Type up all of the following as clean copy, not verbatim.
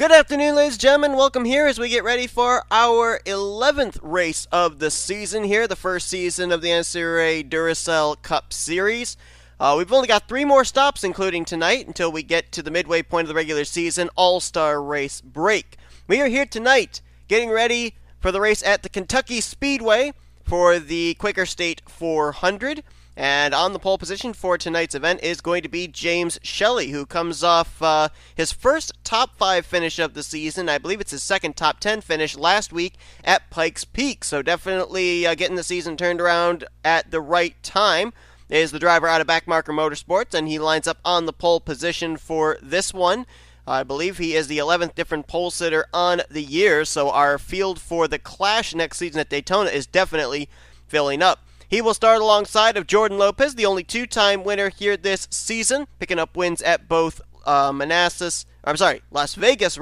Good afternoon, ladies and gentlemen. Welcome here as we get ready for our 11th race of the season here, the first season of the NNSCRA Duracell Cup Series. We've only got 3 more stops, including tonight, until we get to the midway point of the regular season All-Star Race break. We are here tonight getting ready for the race at the Kentucky Speedway for the Quaker State 400. And on the pole position for tonight's event is going to be J Shelly, who comes off his first top 5 finish of the season. I believe it's his second top 10 finish last week at Pikes Peak. So definitely getting the season turned around at the right time is the driver out of Backmarker Motorsports, and he lines up on the pole position for this one. I believe he is the 11th different pole sitter on the year, so our field for the Clash next season at Daytona is definitely filling up. He will start alongside of J Lopes, the only 2-time winner here this season, picking up wins at both Las Vegas,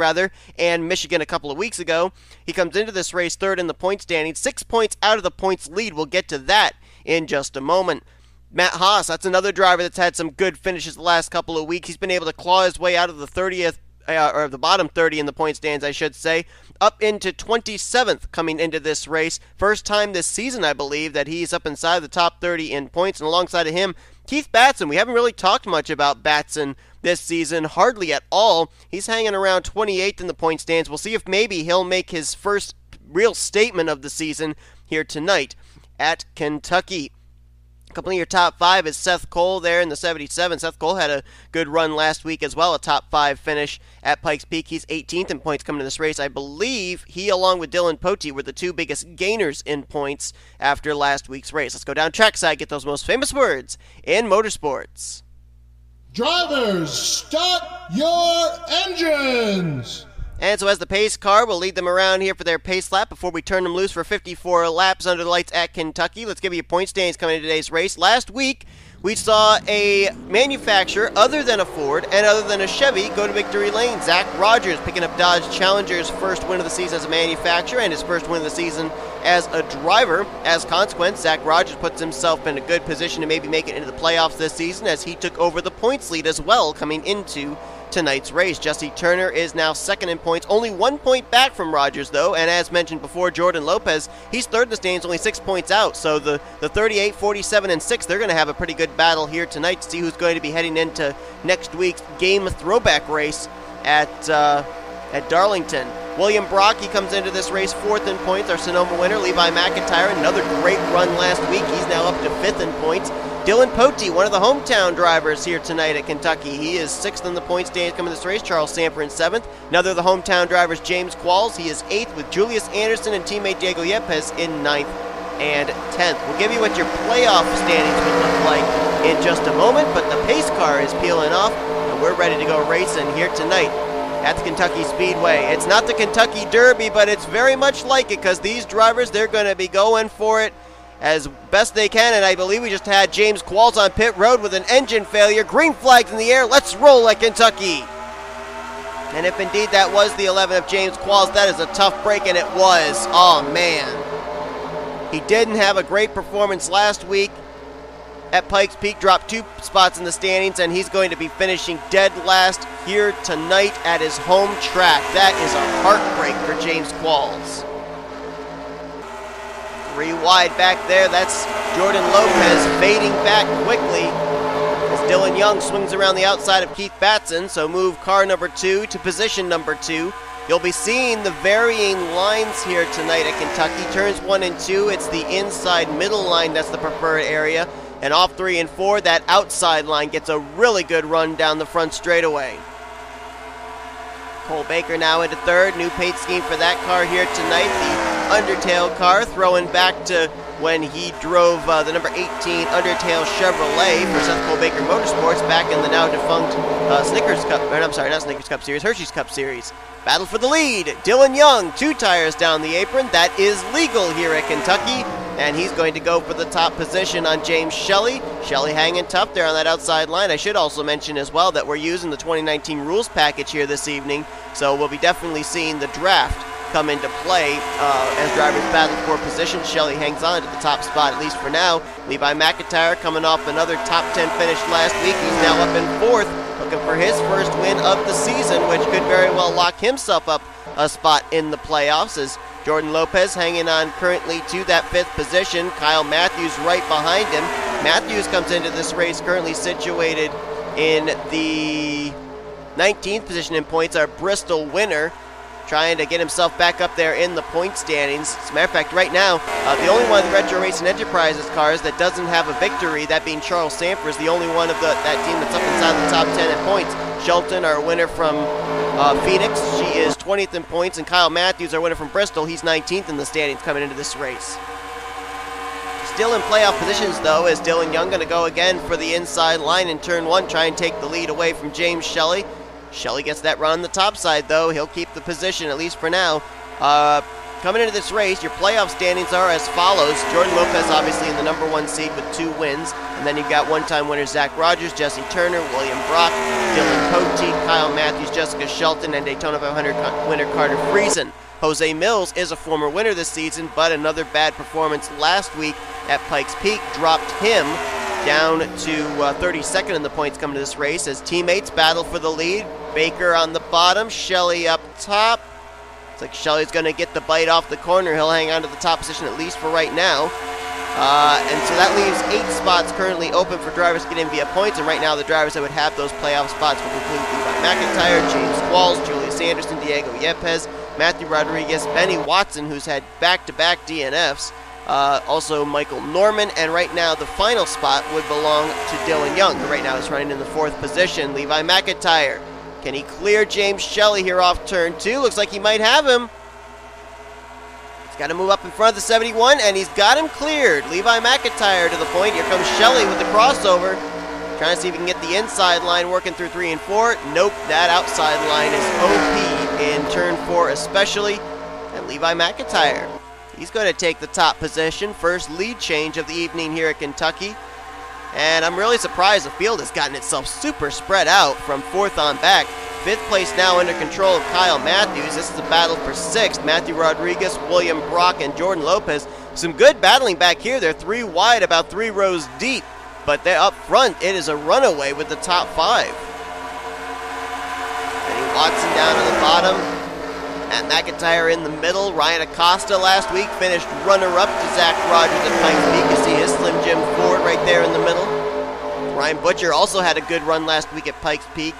and Michigan a couple of weeks ago. He comes into this race third in the point standing, 6 points out of the points lead. We'll get to that in just a moment. M Haas, that's another driver that's had some good finishes the last couple of weeks. He's been able to claw his way out of the 30th, or the bottom 30 in the point stands, I should say, up into 27th coming into this race. First time this season, I believe, that he's up inside the top 30 in points. And alongside of him, K Batson. We haven't really talked much about Batson this season, hardly at all. He's hanging around 28th in the point stands. We'll see if maybe he'll make his first real statement of the season here tonight at Kentucky. A couple of your top 5 is Seth Cole there in the 77. Seth Cole had a good run last week as well, a top 5 finish at Pikes Peak. He's 18th in points coming to this race. I believe he, along with Dylan Potey, were the 2 biggest gainers in points after last week's race. Let's go down trackside, get those most famous words in motorsports. Drivers, start your engines! And so as the pace car, we'll lead them around here for their pace lap before we turn them loose for 54 laps under the lights at Kentucky. Let's give you point standings coming into today's race. Last week, we saw a manufacturer other than a Ford and other than a Chevy go to victory lane. Zach Rogers picking up Dodge Challenger's first win of the season as a manufacturer and his first win of the season as a driver. As a consequence, Zach Rogers puts himself in a good position to maybe make it into the playoffs this season as he took over the points lead as well coming into tonight's race. Jesse Turner is now second in points, only 1 point back from Rogers though, and as mentioned before, J Lopes, he's third in the standings, only 6 points out. So the 38, 47, and 6, they're going to have a pretty good battle here tonight to see who's going to be heading into next week's game throwback race at Darlington. William Brock, he comes into this race 4th in points. Our Sonoma winner, Levi McIntire, another great run last week. He's now up to 5th in points. Dylan Potey, one of the hometown drivers here tonight at Kentucky. He is 6th in the points standings coming to this race. Charles Sandfer in 7th. Another of the hometown drivers, J Qualls. He is 8th with Julius Andersson and teammate J Yepez in 9th and 10th. We'll give you what your playoff standings would look like in just a moment, but the pace car is peeling off, and we're ready to go racing here tonight at the Kentucky Speedway. It's not the Kentucky Derby, but it's very much like it because these drivers, they're going to be going for it as best they can, and I believe we just had J Qualls on pit road with an engine failure. Green flags in the air. Let's roll at Kentucky. And if indeed that was the 11 of J Qualls, that is a tough break, and it was. Oh, man. He didn't have a great performance last week at Pikes Peak, dropped 2 spots in the standings, and he's going to be finishing dead last here tonight at his home track. That is a heartbreak for J Qualls. 3 wide back there. That's J Lopes fading back quickly as Dylan Young swings around the outside of K Batson. So move car number 2 to position number 2. You'll be seeing the varying lines here tonight at Kentucky. Turns 1 and 2, it's the inside middle line that's the preferred area. And off 3 and 4, that outside line gets a really good run down the front straightaway. Cole Baker now into 3rd. New paint scheme for that car here tonight. The Undertale car, throwing back to when he drove the number 18 Undertale Chevrolet for Seth Cole Baker Motorsports back in the now defunct Snickers Cup, or I'm sorry, not Snickers Cup Series, Hershey's Cup Series. Battle for the lead. Dylan Young, 2 tires down the apron. That is legal here at Kentucky, and he's going to go for the top position on J Shelly. Shelly hanging tough there on that outside line. I should also mention as well that we're using the 2019 rules package here this evening, so we'll be definitely seeing the draft come into play as drivers battle for position. Shelly hangs on to the top spot, at least for now. Levi McIntire coming off another top 10 finish last week. He's now up in 4th, looking for his first win of the season, which could very well lock himself up a spot in the playoffs, as Jordan Lopez hanging on currently to that 5th position. Kyle Mathews right behind him. Mathews comes into this race currently situated in the 19th position in points, our Bristol winner, trying to get himself back up there in the point standings. As a matter of fact, right now, the only one of the Retro Racing Enterprises cars that doesn't have a victory, that being Charles Sandfer, is the only one of that team that's up inside the top 10 in points. Shelton, our winner from Phoenix, she is 20th in points, and Kyle Mathews, our winner from Bristol, he's 19th in the standings coming into this race. Still in playoff positions, though, is Dylan Young going to go again for the inside line in turn 1, try and take the lead away from James Shelly. Shelly gets that run on the top side, though. He'll keep the position, at least for now. Coming into this race, your playoff standings are as follows. Jordan Lopez, obviously, in the number 1 seed with 2 wins. And then you've got one-time winners Zach Rogers, Jesse Turner, William Brock, Dylan Poteet, Kyle Mathews, Jessica Shelton, and Daytona 500 winner Carter Friesen. Jose Mills is a former winner this season, but another bad performance last week at Pikes Peak dropped him down to 32nd in the points coming to this race as teammates battle for the lead. Baker on the bottom, Shelly up top. It's like Shelly's going to get the bite off the corner. He'll hang on to the top position at least for right now. And so that leaves 8 spots currently open for drivers to get in via points, and right now the drivers that would have those playoff spots would include Levi McIntire, James Qualls, Julius Andersson, Diego Yepez, Matthew Rodriguez, Benny Watson, who's had back-to-back DNFs, also Michael Norman, and right now the final spot would belong to Dylan Young, who right now is running in the 4th position. Levi McIntire, can he clear James Shelly here off turn 2? Looks like he might have him. He's got to move up in front of the 71, and he's got him cleared. Levi McIntire to the point. Here comes Shelly with the crossover. Trying to see if he can get the inside line working through 3 and 4. Nope, that outside line is OP in turn 4 especially. And Levi McIntire, he's going to take the top position. First lead change of the evening here at Kentucky. And I'm really surprised the field has gotten itself super spread out from 4th on back. 5th place now under control of Kyle Mathews. This is a battle for 6th. Matthew Rodriguez, William Brock, and Jordan Lopez. Some good battling back here. They're 3 wide, about 3 rows deep. But they're up front. It is a runaway with the top 5. Benny Watson down on the bottom. Matt McIntire in the middle. Ryan Acosta last week finished runner-up to Zach Rogers at Pikes Peak. You see his Slim Jim Ford right there in the middle. Ryan Butcher also had a good run last week at Pikes Peak.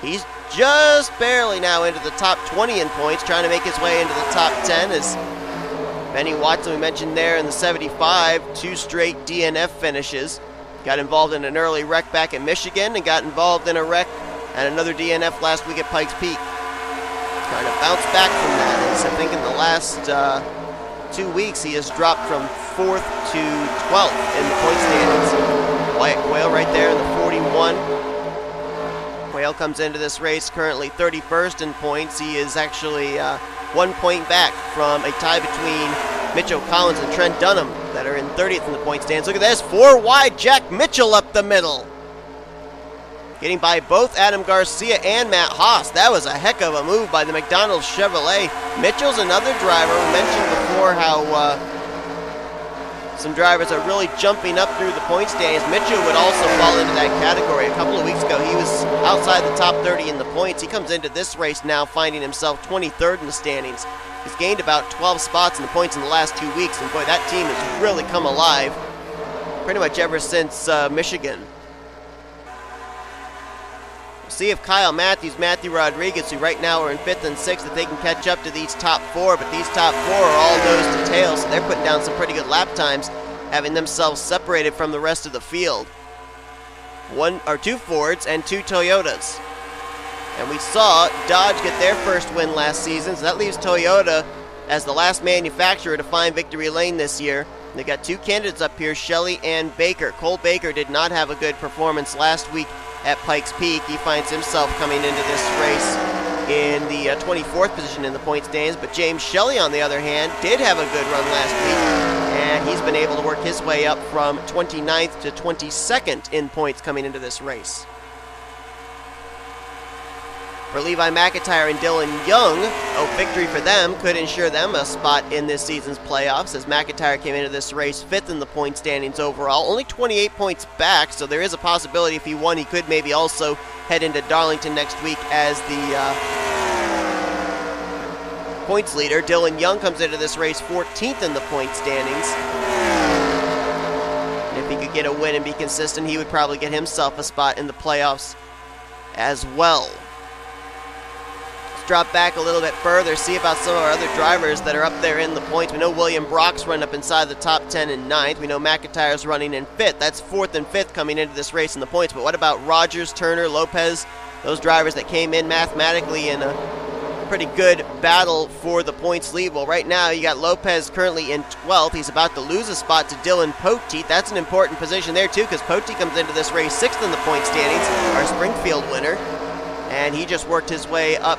He's just barely now into the top 20 in points, trying to make his way into the top 10 as Benny Watson, we mentioned there in the 75, 2 straight DNF finishes. Got involved in an early wreck back in Michigan and got involved in a wreck and another DNF last week at Pikes Peak. Trying to bounce back from that. As I think in the last 2 weeks he has dropped from 4th to 12th in the point standings. Wyatt Quail right there in the 41. Quail comes into this race currently 31st in points. He is actually 1 point back from a tie between Mitchell Collins and Trent Dunham that are in 30th in the point stands. Look at this, 4 wide, Jack Mitchell up the middle. Getting by both Adam Garcia and Matt Haas. That was a heck of a move by the McDonald's Chevrolet. Mitchell's another driver. We mentioned before how some drivers are really jumping up through the point standings. Mitchell would also fall into that category. A couple of weeks ago, he was outside the top 30 in the points. He comes into this race now finding himself 23rd in the standings. He's gained about 12 spots in the points in the last 2 weeks, and boy, that team has really come alive pretty much ever since Michigan. We'll see if Kyle Mathews, Matthew Rodriguez, who right now are in 5th and 6th, if they can catch up to these top 4, but these top 4 are all nose to tail, so they're putting down some pretty good lap times, having themselves separated from the rest of the field. 2 Fords and 2 Toyotas. And we saw Dodge get their first win last season, so that leaves Toyota as the last manufacturer to find victory lane this year. They got 2 candidates up here, Shelly and Baker. Cole Baker did not have a good performance last week at Pikes Peak. He finds himself coming into this race in the 24th position in the point standings, but James Shelly, on the other hand, did have a good run last week, and he's been able to work his way up from 29th to 22nd in points coming into this race. for Levi McIntire and Dylan Young. A victory for them could ensure them a spot in this season's playoffs, as McIntire came into this race 5th in the point standings overall, only 28 points back, so there is a possibility if he won he could maybe also head into Darlington next week as the points leader. Dylan Young comes into this race 14th in the point standings. And if he could get a win and be consistent, he would probably get himself a spot in the playoffs as well. Let's drop back a little bit further, see about some of our other drivers that are up there in the points. We know William Brock's running up inside the top 10 and 9th. We know McIntyre's running in 5th. That's 4th and 5th coming into this race in the points. But what about Rogers, Turner, Lopez, those drivers that came in mathematically in a pretty good battle for the points lead? Well, right now you got Lopez currently in 12th. He's about to lose a spot to Dylan Poteet. That's an important position there too, because Poteet comes into this race 6th in the point standings, our Springfield winner, and he just worked his way up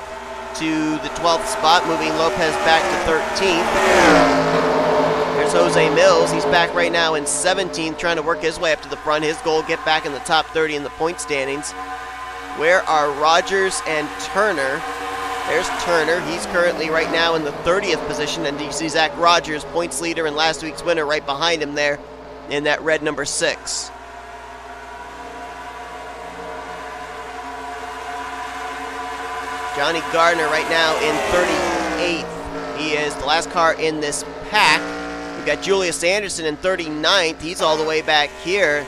to the 12th spot, moving Lopez back to 13th. There's J Millz. He's back right now in 17th, trying to work his way up to the front. His goal, get back in the top 30 in the point standings. Where are Rogers and Turner? There's Turner. He's currently right now in the 30th position, and you see Zach Rogers, points leader and last week's winner, right behind him there in that red number 6. Johnny Gardner right now in 38th. He is the last car in this pack. We've got Julius Anderson in 39th. He's all the way back here.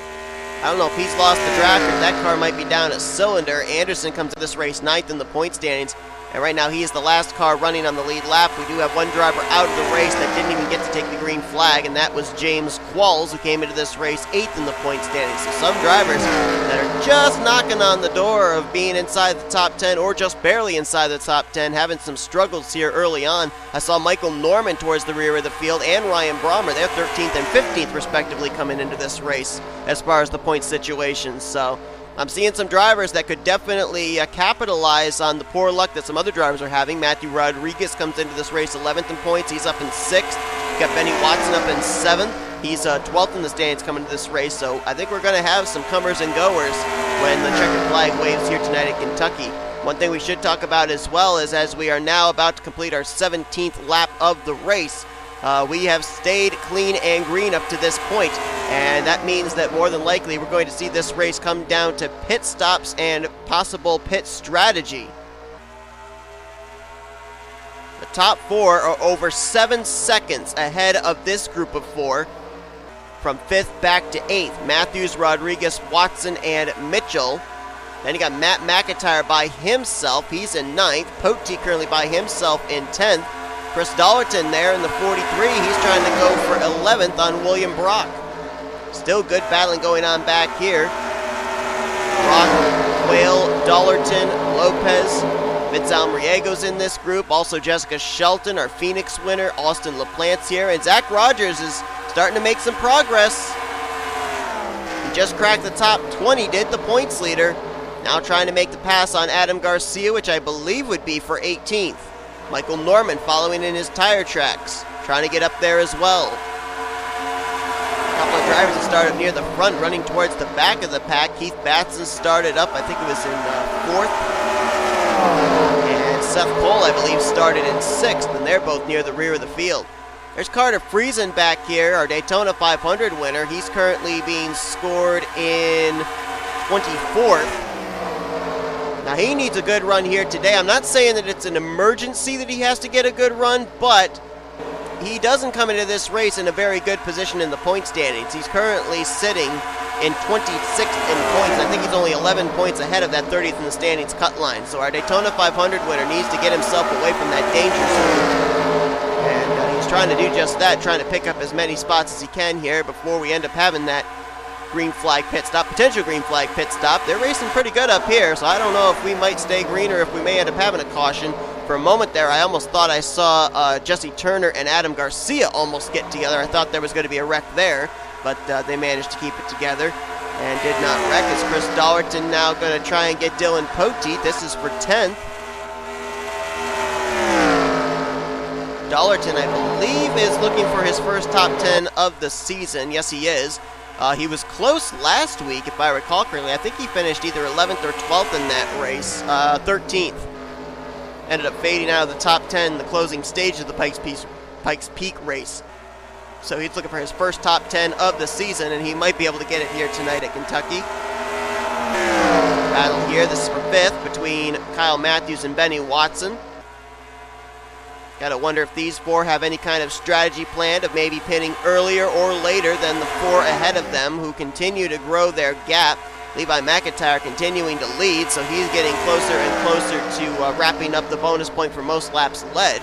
I don't know if he's lost the draft or that car might be down a cylinder. Anderson comes to this race 9th in the point standings. And right now he is the last car running on the lead lap. We do have one driver out of the race that didn't even get to take the green flag, and that was J Qualls, who came into this race 8th in the point standings. So some drivers that are just knocking on the door of being inside the top 10 or just barely inside the top 10, having some struggles here early on. I saw Michael Norman towards the rear of the field and Ryan Brommer. They're 13th and 15th respectively coming into this race as far as the point situation. So I'm seeing some drivers that could definitely capitalize on the poor luck that some other drivers are having. Matthew Rodriguez comes into this race 11th in points. He's up in 6th. We've got Benny Watson up in 7th. He's 12th in the standings coming to this race. So I think we're going to have some comers and goers when the checkered flag waves here tonight in Kentucky. One thing we should talk about as well is, as we are now about to complete our 17th lap of the race, we have stayed clean and green up to this point, and that means that more than likely we're going to see this race come down to pit stops and possible pit strategy. The top 4 are over 7 seconds ahead of this group of 4, from 5th back to 8th. Mathews, Rodriguez, Watson, and Mitchell. Then you got Matt McIntire by himself. He's in 9th. Poteet currently by himself in 10th. Chris Dollerton there in the 43. He's trying to go for 11th on William Brock. Still good battling going on back here. Brock, Quail, Dollerton, Lopez. V Almariego's in this group. Also Jessica Shelton, our Phoenix winner. Austin LaPlante's here. And Zach Rogers is starting to make some progress. He just cracked the top 20, did the points leader. Now trying to make the pass on Adam Garcia, which I believe would be for 18th. Michael Norman following in his tire tracks, trying to get up there as well. A couple of drivers that started near the front, running towards the back of the pack. Keith Batson started up, I think it was in 4th. And Seth Cole, I believe, started in 6th, and they're both near the rear of the field. There's Carter Friesen back here, our Daytona 500 winner. He's currently being scored in 24th. Now, he needs a good run here today. I'm not saying that it's an emergency that he has to get a good run, but he doesn't come into this race in a very good position in the point standings. He's currently sitting in 26th in points. I think he's only 11 points ahead of that 30th in the standings cut line. So our Daytona 500 winner needs to get himself away from that danger zone. And he's trying to do just that, trying to pick up as many spots as he can here before we end up having that green flag pit stop, potential green flag pit stop. They're racing pretty good up here, so I don't know if we might stay green or if we may end up having a caution. For a moment there, I almost thought I saw Jesse Turner and Adam Garcia almost get together. I thought there was going to be a wreck there, but they managed to keep it together and did not wreck. Is Chris Dollerton now going to try and get Dylan Poteet? This is for 10th. Dollerton, I believe, is looking for his first top 10 of the season. Yes, he is. He was close last week, if I recall correctly. I think he finished either 11th or 12th in that race, 13th. Ended up fading out of the top 10 in the closing stage of the Pikes Peak race. So he's looking for his first top 10 of the season, and he might be able to get it here tonight at Kentucky. Battle here, this is for 5th, between K Mathews and Benny Watson. Gotta wonder if these four have any kind of strategy planned of maybe pitting earlier or later than the four ahead of them, who continue to grow their gap. Levi McIntire continuing to lead, so he's getting closer and closer to wrapping up the bonus point for most laps led.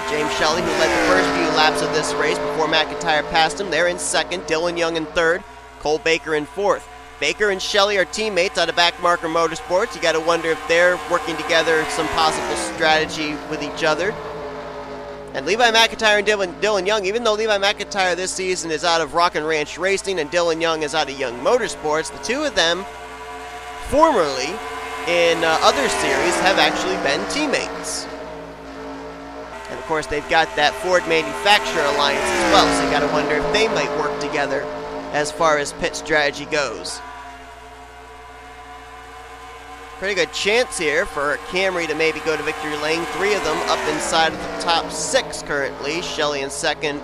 J Shelly, who led the first few laps of this race before McIntire passed him, they're in 2nd, Dylan Young in 3rd, Cole Baker in 4th. Baker and Shelly are teammates out of Backmarker Motorsports. You got to wonder if they're working together some possible strategy with each other. And Levi McIntire and Dylan Young, even though Levi McIntire this season is out of Rock and Ranch Racing and Dylan Young is out of Young Motorsports, the two of them, formerly in other series, have actually been teammates. And of course, they've got that Ford Manufacturer Alliance as well, so you got to wonder if they might work together as far as pit strategy goes. Pretty good chance here for Camry to maybe go to victory lane. 3 of them up inside of the top 6 currently. Shelly in 2nd,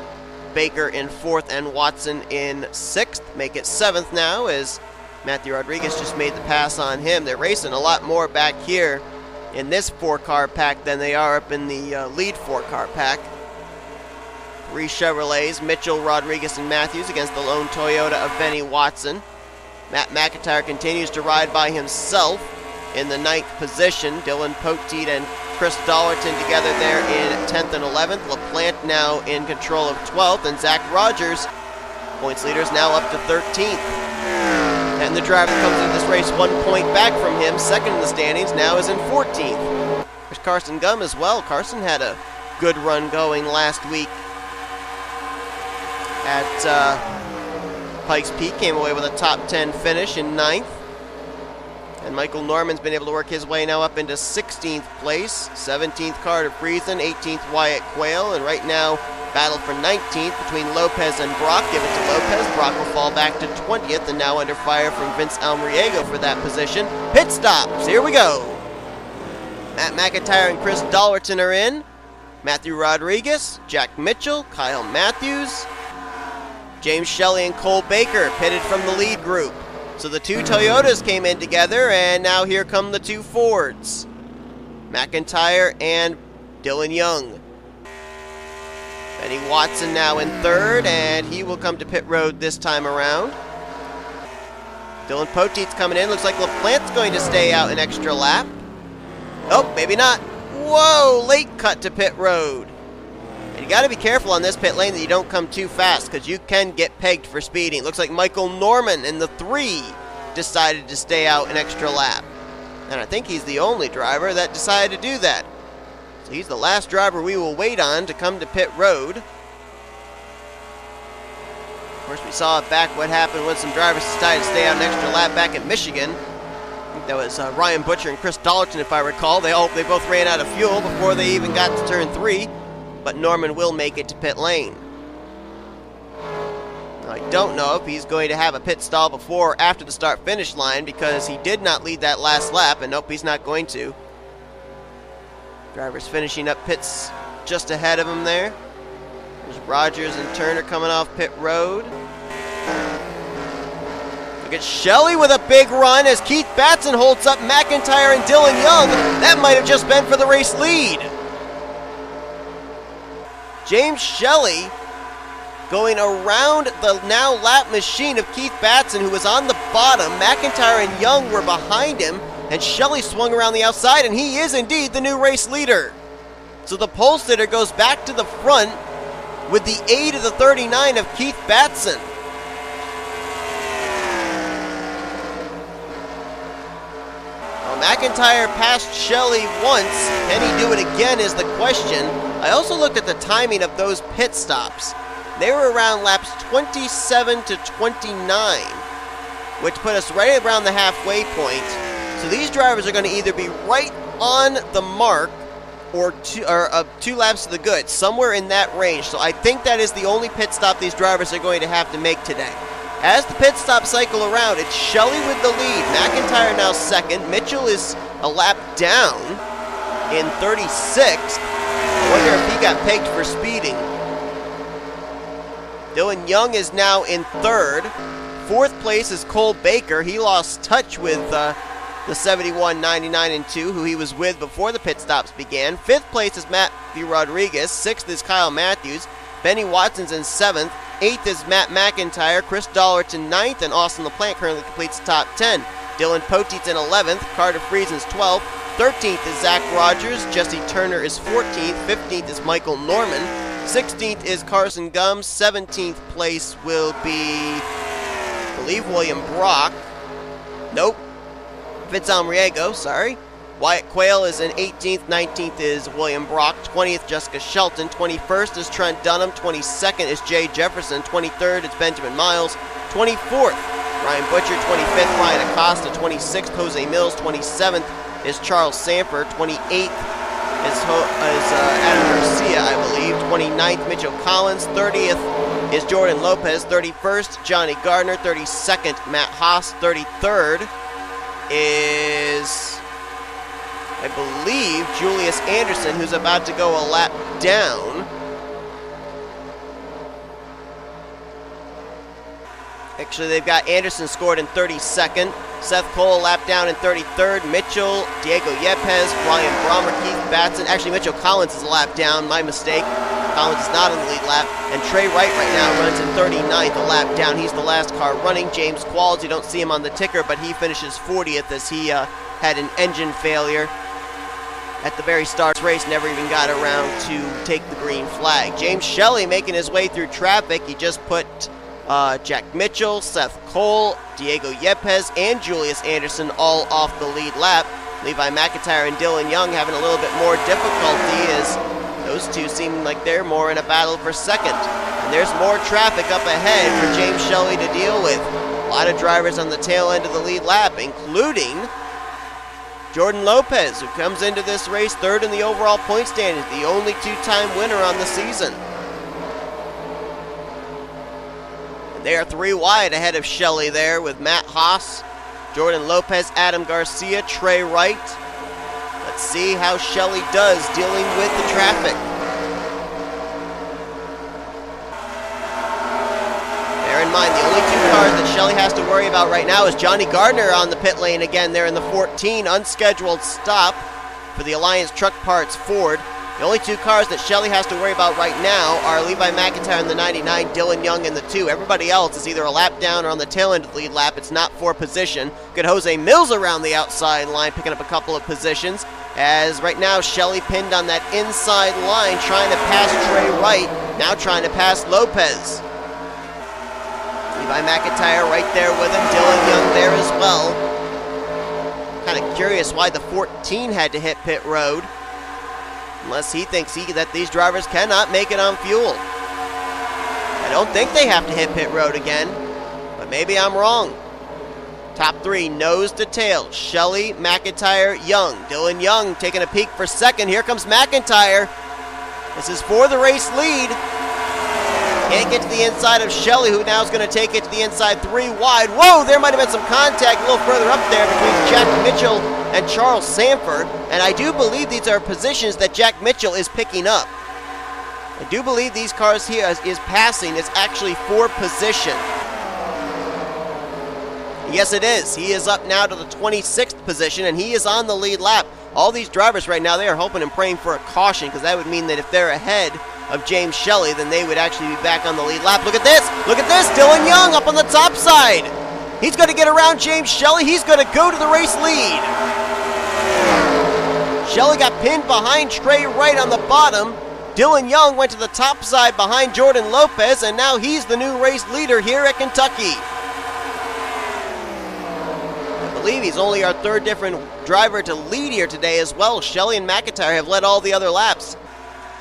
Baker in 4th, and Watson in 6th. Make it 7th now as Matthew Rodriguez just made the pass on him. They're racing a lot more back here in this 4-car pack than they are up in the lead 4-car pack. 3 Chevrolets, Mitchell, Rodriguez, and Mathews against the lone Toyota of Benny Watson. Matt McIntire continues to ride by himself in the 9th position. Dylan Poteet and Chris Dollerton together there in 10th and 11th. LaPlante now in control of 12th, and Zach Rogers, points leaders, now up to 13th. And the driver that comes into this race 1 point back from him, 2nd in the standings, now is in 14th. There's Carson Gum as well. Carson had a good run going last week at Pikes Peak, came away with a top 10 finish in 9th. And Michael Norman's been able to work his way now up into 16th place. 17th Carter Friesen, 18th Wyatt Quail, and right now battle for 19th between Lopez and Brock. Give it to Lopez. Brock will fall back to 20th and now under fire from Vince Almariego for that position. Pit stops, here we go. Matt McIntire and Chris Dollerton are in. Matthew Rodriguez, Jack Mitchell, Kyle Mathews, James Shelly and Cole Baker pitted from the lead group. So the 2 Toyotas came in together, and now here come the 2 Fords. McIntire and Dylan Young. Benny Watson now in 3rd, and he will come to pit road this time around. Dylan Poteet's coming in. Looks like LaPlante's going to stay out an extra lap. Oh, maybe not. Whoa, late cut to pit road. And you got to be careful on this pit lane that you don't come too fast, because you can get pegged for speeding. Looks like Michael Norman in the 3 decided to stay out an extra lap. And I think he's the only driver that decided to do that. So he's the last driver we will wait on to come to pit road. Of course, we saw back what happened when some drivers decided to stay out an extra lap back in Michigan. I think that was Ryan Butcher and Chris Dollerton, if I recall. They both ran out of fuel before they even got to turn 3. But Norman will make it to pit lane. I don't know if he's going to have a pit stall before or after the start-finish line, because he did not lead that last lap, and nope, he's not going to. Drivers finishing up pits just ahead of him there. There's Rogers and Turner coming off pit road. Look at Shelly with a big run as Keith Batson holds up McIntire and Dylan Young. That might have just been for the race lead. James Shelly going around the now lap machine of Keith Batson, who was on the bottom. McIntire and Young were behind him, and Shelly swung around the outside, and he is indeed the new race leader. So the pole sitter goes back to the front with the aid of the 39 of Keith Batson. Well, McIntire passed Shelly once. Can he do it again is the question. I also looked at the timing of those pit stops. They were around laps 27 to 29, which put us right around the halfway point. So these drivers are going to either be right on the mark or 2 laps to the good, somewhere in that range. So I think that is the only pit stop these drivers are going to have to make today. As the pit stop cycle around, it's Shelly with the lead. McIntire now second. Mitchell is a lap down in 36th. I wonder if he got pegged for speeding. Dylan Young is now in third. Fourth place is Cole Baker. He lost touch with the 71, 99, and 2, who he was with before the pit stops began. Fifth place is Matthew Rodriguez. Sixth is Kyle Mathews. Benny Watson's in seventh. Eighth is Matt McIntire. Chris Dollerton ninth, and Austin LaPlante currently completes the top 10. Dylan Poteet's in 11th. Carter Friesen's 12th. 13th is Zach Rogers. Jesse Turner is 14th. 15th is Michael Norman. 16th is Carson Gumbs. 17th place will be, I believe, William Brock. Nope. V Almariego, sorry. Wyatt Quail is in 18th. 19th is William Brock. 20th, Jessica Shelton. 21st is Trent Dunham. 22nd is J Jefferson. 23rd is Benjamin Miles. 24th, Ryan Butcher. 25th, Ryan Acosta. 26th, Jose Mills. 27th is Charles Sandfer. 28th is Adam Garcia, I believe. 29th, Mitchell Collins. 30th is Jordan Lopez. 31st, Johnny Gardner. 32nd, Matt Haas. 33rd is, I believe, Julius Andersson, who's about to go a lap down. Actually, they've got Anderson scored in 32nd. Seth Cole a lap down in 33rd. Mitchell, Diego Yepez, Ryan Brommer, Keith Batson. Actually, Mitchell Collins is a lap down. My mistake. Collins is not on the lead lap. And Trey Wright right now runs in 39th, a lap down. He's the last car running. James Qualls, you don't see him on the ticker, but he finishes 40th as he had an engine failure at the very start of the race, never even got around to take the green flag. James Shelly making his way through traffic. He just put Jack Mitchell, Seth Cole, Diego Yepez, and Julius Anderson all off the lead lap. Levi McIntire and Dylan Young having a little bit more difficulty as those two seem like they're more in a battle for second. And there's more traffic up ahead for James Shelly to deal with. A lot of drivers on the tail end of the lead lap, including Jordan Lopez, who comes into this race third in the overall point standings, the only two-time winner on the season. And they are 3 wide ahead of Shelly there with Matt Haas, Jordan Lopez, Adam Garcia, Trey Wright. Let's see how Shelly does dealing with the traffic. Bear in mind, the only 2 cars that Shelly has to worry about right now is Johnny Gardner on the pit lane again there in the 14, unscheduled stop for the Alliance Truck Parts Ford. The only 2 cars that Shelly has to worry about right now are Levi McIntire in the 99, Dylan Young in the 2. Everybody else is either a lap down or on the tail end of the lead lap. It's not for position. Good Jose Mills around the outside line, picking up a couple of positions. As right now, Shelly pinned on that inside line, trying to pass Trey Wright, now trying to pass Lopez. Levi McIntire right there with him, Dylan Young there as well. Kind of curious why the 14 had to hit pit road. Unless he thinks that these drivers cannot make it on fuel. I don't think they have to hit pit road again, but maybe I'm wrong. Top 3, nose to tail. Shelly, McIntire, Young. Dylan Young taking a peek for second. Here comes McIntire. This is for the race lead. Can't get to the inside of Shelly, who now is going to take it to the inside 3 wide. Whoa, there might have been some contact a little further up there between Jack Mitchell and Charles Sandfer. And I do believe these are positions that Jack Mitchell is picking up. I do believe these cars here is passing. It's actually for position. Yes, it is. He is up now to the 26th position, and he is on the lead lap. All these drivers right now, they are hoping and praying for a caution, because that would mean that if they're ahead of James Shelly, then they would actually be back on the lead lap. Look at this! Look at this! Dylan Young up on the top side! He's going to get around James Shelly. He's going to go to the race lead. Shelly got pinned behind Trey Wright on the bottom. Dylan Young went to the top side behind Jordan Lopez, and now he's the new race leader here at Kentucky. I believe he's only our 3rd different driver to lead here today as well. Shelly and McIntire have led all the other laps.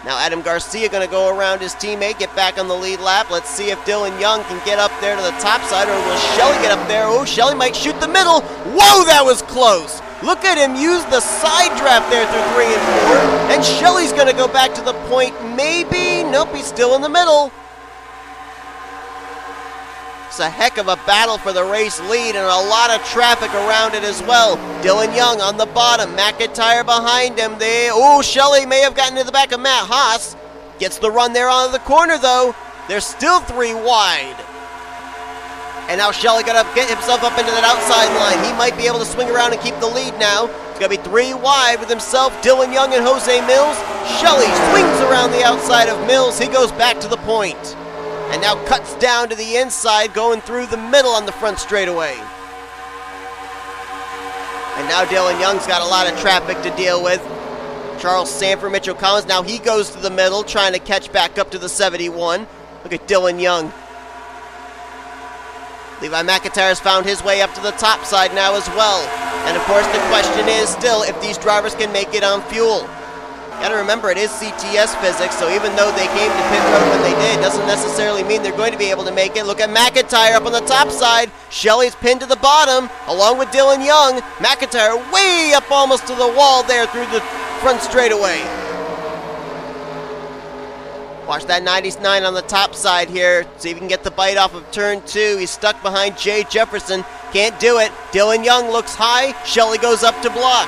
Now Adam Garcia going to go around his teammate, get back on the lead lap. Let's see if Dylan Young can get up there to the top side, or will Shelly get up there? Oh, Shelly might shoot the middle. Whoa, that was close. Look at him use the side draft there through 3 and 4. And Shelly's going to go back to the point, maybe. Nope, he's still in the middle. It's a heck of a battle for the race lead and a lot of traffic around it as well. Dylan Young on the bottom, McIntire behind him. Shelly may have gotten to the back of Matt Haas. Gets the run there onto the corner though. They're still 3 wide. And now Shelly got to get himself up into that outside line. He might be able to swing around and keep the lead now. It's going to be 3 wide with himself, Dylan Young and Jose Millz. Shelly swings around the outside of Millz. He goes back to the point. And now cuts down to the inside, going through the middle on the front straightaway. And now Dylan Young's got a lot of traffic to deal with. Charles Sandfer, Mitchell Collins, now he goes to the middle, trying to catch back up to the 71. Look at Dylan Young. Levi McIntire's found his way up to the top side now as well. And of course the question is still if these drivers can make it on fuel. Gotta remember, it is CTS physics, so even though they came to pit road when they did, doesn't necessarily mean they're going to be able to make it. Look at McIntire up on the top side. Shelly's pinned to the bottom, along with Dylan Young. McIntire way up almost to the wall there through the front straightaway. Watch that 99 on the top side here. See if he can get the bite off of turn 2. He's stuck behind J Jefferson. Can't do it. Dylan Young looks high. Shelly goes up to block.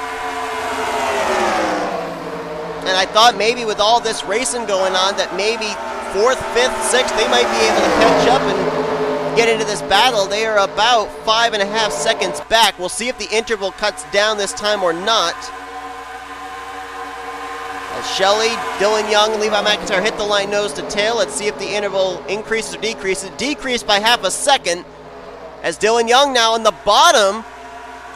And I thought maybe with all this racing going on that maybe 4th, 5th, 6th, they might be able to catch up and get into this battle. They are about 5.5 seconds back. We'll see if the interval cuts down this time or not. As Shelly, Dylan Young, and Levi McIntire hit the line nose to tail. Let's see if the interval increases or decreases. Decreased by 0.5 second. As Dylan Young now on the bottom.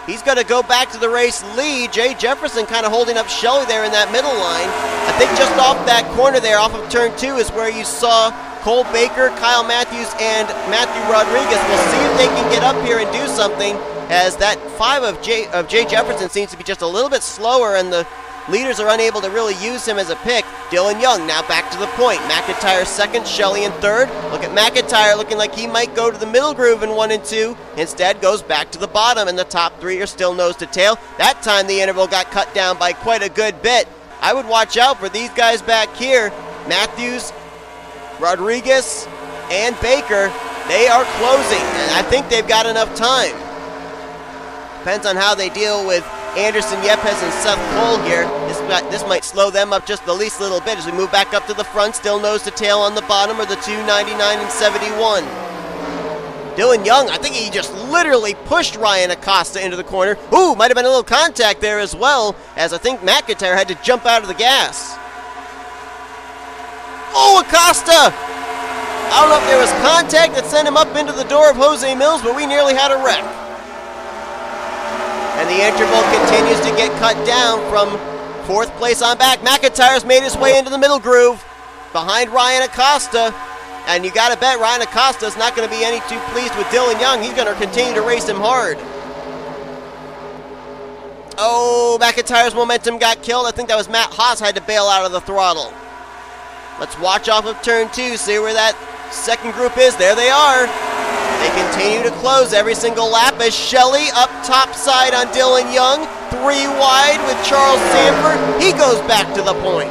He's going to go back to the race lead. J Jefferson kind of holding up Shelly there in that middle line. I think just off that corner there, off of turn 2, is where you saw Cole Baker, Kyle Mathews, and Matthew Rodriguez. We'll see if they can get up here and do something, as that 5 of J Jefferson seems to be just a little bit slower, and the leaders are unable to really use him as a pick. Dylan Young now back to the point. McIntire second, Shelly in third. Look at McIntire looking like he might go to the middle groove in 1 and 2. Instead goes back to the bottom, and the top 3 are still nose to tail. That time the interval got cut down by quite a good bit. I would watch out for these guys back here. Mathews, Rodriguez, and Baker. They are closing, and I think they've got enough time. Depends on how they deal with Andersson, Yepez, and Seth Cole here. This might slow them up just the least little bit as we move back up to the front. Still nose to tail on the bottom are the 299 and 71. Dylan Young, I think he just literally pushed Ryan Acosta into the corner. Ooh, might have been a little contact there as well, as I think McIntire had to jump out of the gas. Oh, Acosta! I don't know if there was contact that sent him up into the door of Jose Millz, but we nearly had a wreck. And the interval continues to get cut down from 4th place on back. McIntire's made his way into the middle groove behind Ryan Acosta. And you got to bet Ryan Acosta's not going to be any too pleased with Dylan Young. He's going to continue to race him hard. Oh, McIntire's momentum got killed. I think that was Matt Haas had to bail out of the throttle. Let's watch off of turn 2, see where that second group is. There they are. They continue to close every single lap as Shelly up top side on Dylan Young. 3 wide with Charles Sandfer. He goes back to the point.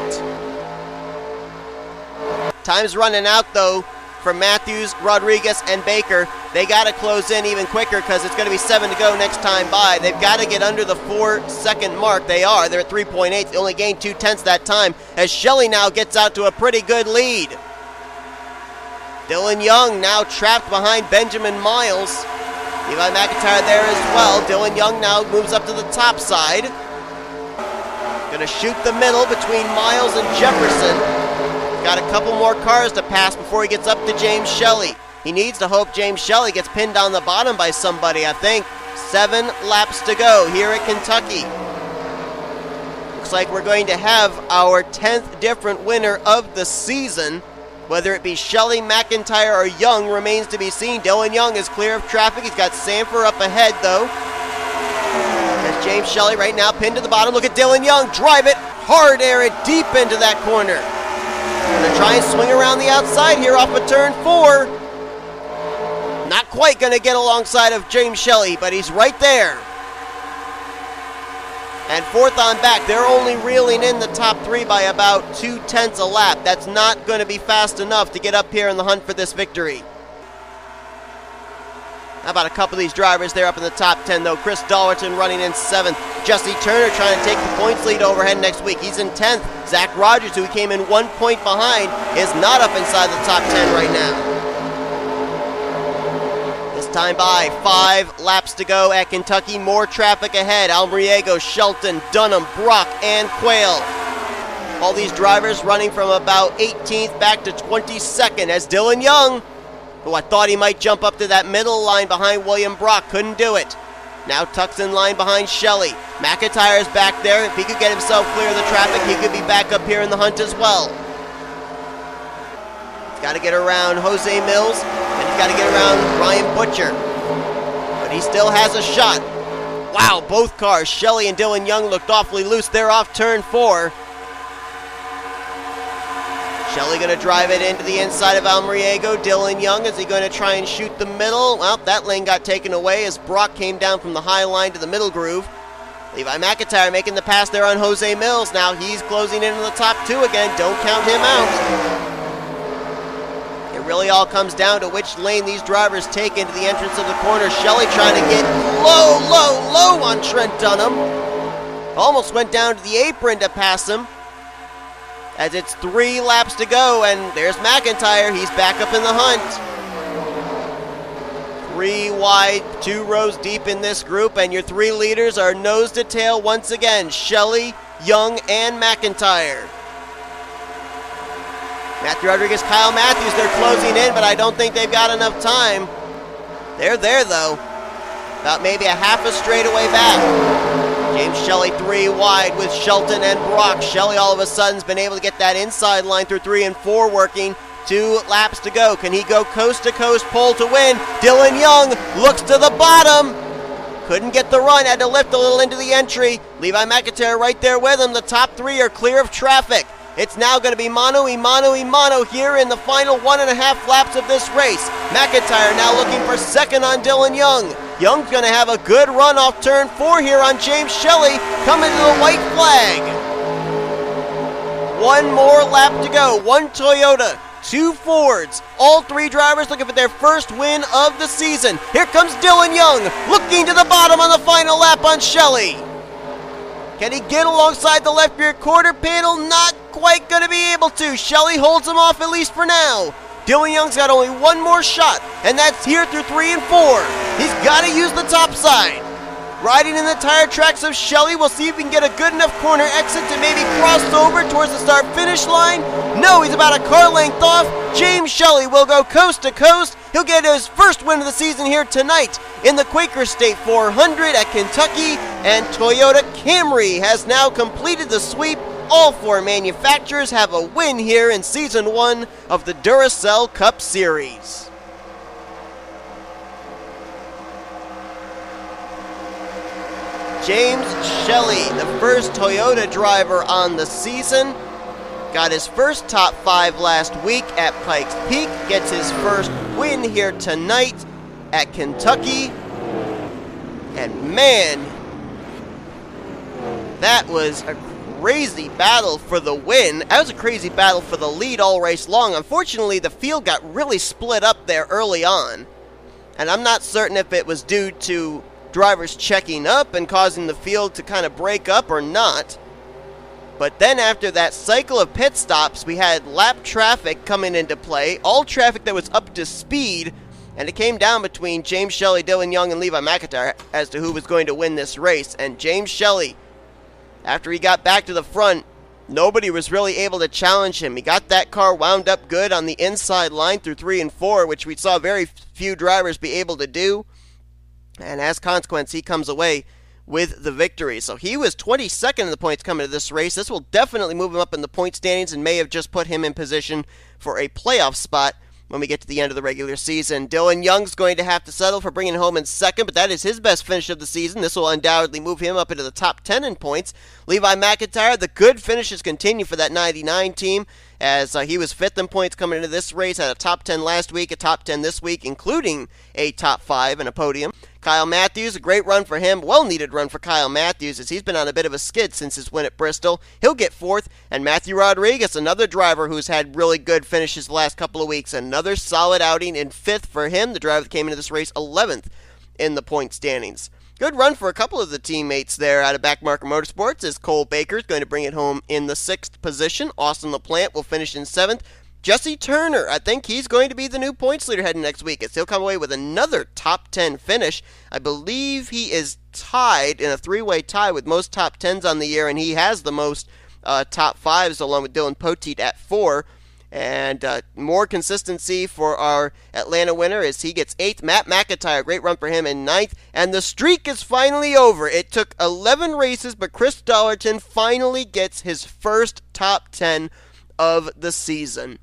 Time's running out though for Mathews, Rodriguez, and Baker. They got to close in even quicker because it's going to be 7 to go next time by. They've got to get under the 4-second mark. They are. They're at 3.8. They only gained 0.2 that time as Shelly now gets out to a pretty good lead. Dylan Young now trapped behind Benjamin Miles. Levi McIntire there as well. Dylan Young now moves up to the top side. Gonna shoot the middle between Miles and Jefferson. Got a couple more cars to pass before he gets up to James Shelly. He needs to hope James Shelly gets pinned on the bottom by somebody, I think. 7 laps to go here at Kentucky. Looks like we're going to have our 10th different winner of the season. Whether it be Shelly, McIntire, or Young remains to be seen. Dylan Young is clear of traffic. He's got Sandfer up ahead, though. There's James Shelly right now pinned to the bottom. Look at Dylan Young. Drive it hard, air it deep into that corner. Gonna try and swing around the outside here off of turn 4. Not quite gonna get alongside of James Shelly, but he's right there. And fourth on back, they're only reeling in the top 3 by about 0.2 a lap. That's not going to be fast enough to get up here in the hunt for this victory. How about a couple of these drivers there up in the top 10, though? Chris Dollerton running in 7th. Jesse Turner trying to take the points lead overhead next week. He's in 10th. Zach Rogers, who came in 1 point behind, is not up inside the top 10 right now. This time by 5 laps to go at Kentucky. More traffic ahead. Almariego, Shelton, Dunham, Brock, and Quail. All these drivers running from about 18th back to 22nd as Dylan Young, who I thought he might jump up to that middle line behind William Brock, couldn't do it. Now tucks in line behind Shelly. McIntire is back there. If he could get himself clear of the traffic, he could be back up here in the hunt as well. He's got to get around J Millz, and he's got to get around Ryan Butcher. But he still has a shot. Wow, both cars, Shelly and Dylan Young, looked awfully loose. They're off turn 4. Shelly going to drive it into the inside of Almariego. Dylan Young, is he going to try and shoot the middle? Well, that lane got taken away as Brock came down from the high line to the middle groove. Levi McIntire making the pass there on J Millz. Now he's closing in on the top 2 again. Don't count him out. It really all comes down to which lane these drivers take into the entrance of the corner. Shelly trying to get low on Trent Dunham. Almost went down to the apron to pass him. As it's 3 laps to go, and there's McIntire. He's back up in the hunt. 3 wide, 2 rows deep in this group, and your 3 leaders are nose to tail once again. Shelly, Young, and McIntire. Matthew Rodriguez, Kyle Mathews, they're closing in, but I don't think they've got enough time. They're there, though. About maybe a half a straightaway back. James Shelly 3 wide with Shelton and Brock. Shelly all of a sudden's been able to get that inside line through 3 and 4 working. 2 laps to go. Can he go coast to coast pole to win? Dylan Young looks to the bottom. Couldn't get the run, had to lift a little into the entry. Levi McIntire right there with him. The top 3 are clear of traffic. It's now going to be mano a mano here in the final 1.5 laps of this race. McIntire now looking for second on Dylan Young. Young's going to have a good run off turn 4 here on James Shelly, coming to the white flag. 1 more lap to go. 1 Toyota, 2 Fords. All 3 drivers looking for their first win of the season. Here comes Dylan Young, looking to the bottom on the final lap on Shelly. Can he get alongside the left rear quarter panel? Not quite going to be able to. Shelly holds him off at least for now. Dylan Young's got only 1 more shot, and that's here through 3 and 4. He's got to use the top side. Riding in the tire tracks of Shelly, we'll see if he can get a good enough corner exit to maybe cross over towards the start-finish line. No, he's about a car length off. James Shelly will go coast to coast. He'll get his first win of the season here tonight in the Quaker State 400 at Kentucky, and Toyota Camry has now completed the sweep. All 4 manufacturers have a win here in Season 1 of the Duracell Cup Series. James Shelly, the first Toyota driver on the season, got his first top 5 last week at Pikes Peak, gets his first win here tonight at Kentucky, and man, that was a crazy battle for the win. That was a crazy battle for the lead all race long. Unfortunately, the field got really split up there early on, and I'm not certain if it was due to drivers checking up and causing the field to kind of break up or not. But then after that cycle of pit stops, we had lap traffic coming into play, all traffic that was up to speed, and it came down between James Shelly, Dylan Young, and Levi McIntire as to who was going to win this race. And James Shelly, after he got back to the front, nobody was really able to challenge him. He got that car wound up good on the inside line through 3 and 4, which we saw very few drivers be able to do. And as a consequence, he comes away with the victory. So he was 22nd in the points coming to this race. This will definitely move him up in the point standings and may have just put him in position for a playoff spot when we get to the end of the regular season. Dylan Young's going to have to settle for bringing home in second, but that is his best finish of the season. This will undoubtedly move him up into the top 10 in points. Levi McIntire, the good finishes continue for that 99 team, as he was 5th in points coming into this race, had a top 10 last week, a top 10 this week, including a top 5 and a podium. Kyle Mathews, a great run for him, well-needed run for Kyle Mathews as he's been on a bit of a skid since his win at Bristol. He'll get 4th, and Matthew Rodriguez, another driver who's had really good finishes the last couple of weeks, another solid outing in 5th for him, the driver that came into this race 11th in the point standings. Good run for a couple of the teammates there out of Backmarker Motorsports as Cole Baker's going to bring it home in the 6th position. Austin LaPlante will finish in 7th. Jesse Turner, I think he's going to be the new points leader heading next week as he'll come away with another top 10 finish. I believe he is tied in a 3-way tie with most top 10s on the year, and he has the most top 5s along with Dylan Poteet at 4. And more consistency for our Atlanta winner as he gets 8th. M McIntire, great run for him in 9th. And the streak is finally over. It took 11 races, but C Dollerton finally gets his first top 10 of the season.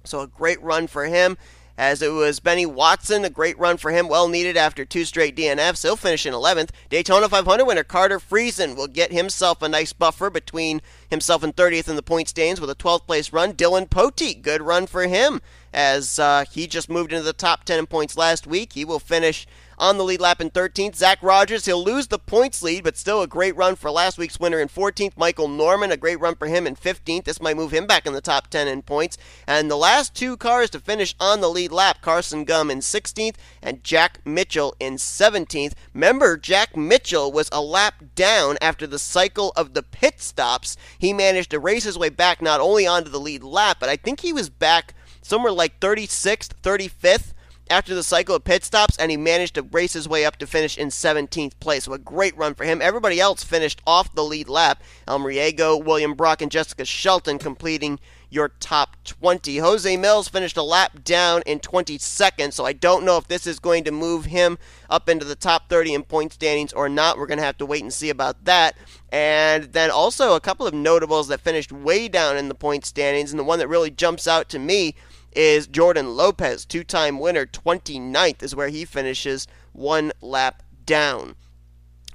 So a great run for him, as it was Benny Watson, a great run for him, well needed after 2 straight DNFs. He'll finish in 11th. Daytona 500 winner Carter Friesen will get himself a nice buffer between himself and 30th in the point standings with a 12th place run. Dylan Poteet, good run for him, as he just moved into the top 10 in points last week. He will finish on the lead lap in 13th. Zach Rogers, he'll lose the points lead, but still a great run for last week's winner in 14th. Michael Norman, a great run for him in 15th. This might move him back in the top 10 in points. And the last 2 cars to finish on the lead lap, Carson Gum in 16th and Jack Mitchell in 17th. Remember, Jack Mitchell was a lap down after the cycle of the pit stops. He managed to race his way back not only onto the lead lap, but I think he was back somewhere like 36th, 35th. After the cycle of pit stops, and he managed to race his way up to finish in 17th place. So a great run for him. Everybody else finished off the lead lap. L Mariego, William Brock, and Jessica Shelton completing your top 20. J Millz finished a lap down in 22nd, so I don't know if this is going to move him up into the top 30 in point standings or not. We're going to have to wait and see about that. And then also a couple of notables that finished way down in the point standings, and the one that really jumps out to me is Jordan Lopez, 2-time winner. 29th is where he finishes, 1 lap down.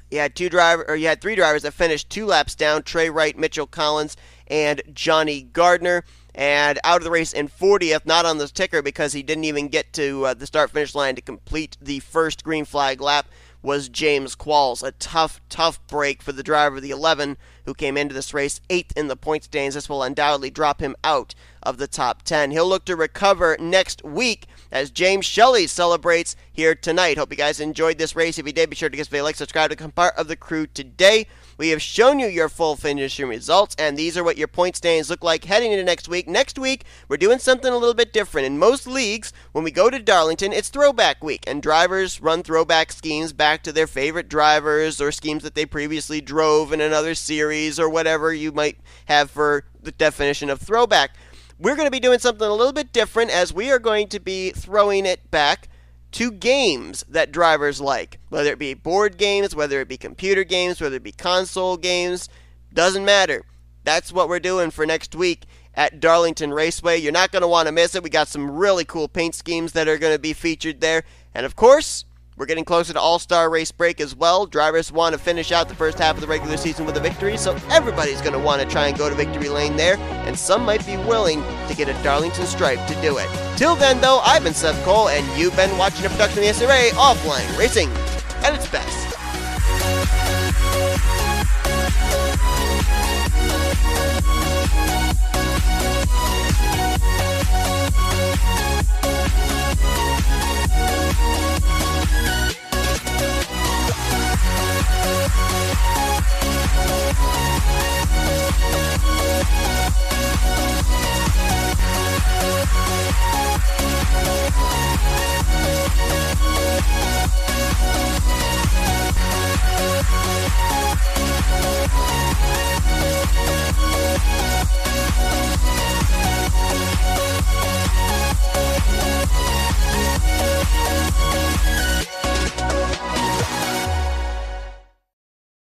You had 3 drivers that finished 2 laps down: Trey Wright, Mitchell Collins, and Johnny Gardner. And out of the race in 40th, not on the ticker because he didn't even get to the start-finish line to complete the first green flag lap, was J Qualls. A tough break for the driver of the 11 who came into this race 8th in the point standings. This will undoubtedly drop him out of the top 10. He'll look to recover next week as J Shelly celebrates here tonight. Hope you guys enjoyed this race. If you did, be sure to give us a like, subscribe to become part of the crew today. We have shown you your full finishing results, and these are what your point standings look like heading into next week. Next week, we're doing something a little bit different. In most leagues, when we go to Darlington, it's throwback week, and drivers run throwback schemes back to their favorite drivers or schemes that they previously drove in another series or whatever you might have for the definition of throwback. We're going to be doing something a little bit different, as we are going to be throwing it back to games that drivers like, whether it be board games, whether it be computer games, whether it be console games, doesn't matter. That's what we're doing for next week at Darlington Raceway. You're not going to want to miss it. We got some really cool paint schemes that are going to be featured there. And of course, we're getting closer to All-Star race break as well. Drivers want to finish out the first half of the regular season with a victory, so everybody's going to want to try and go to victory lane there, and some might be willing to get a Darlington stripe to do it. Till then, though, I've been Seth Cole, and you've been watching a production of the NNSCRA Offline Racing at its best.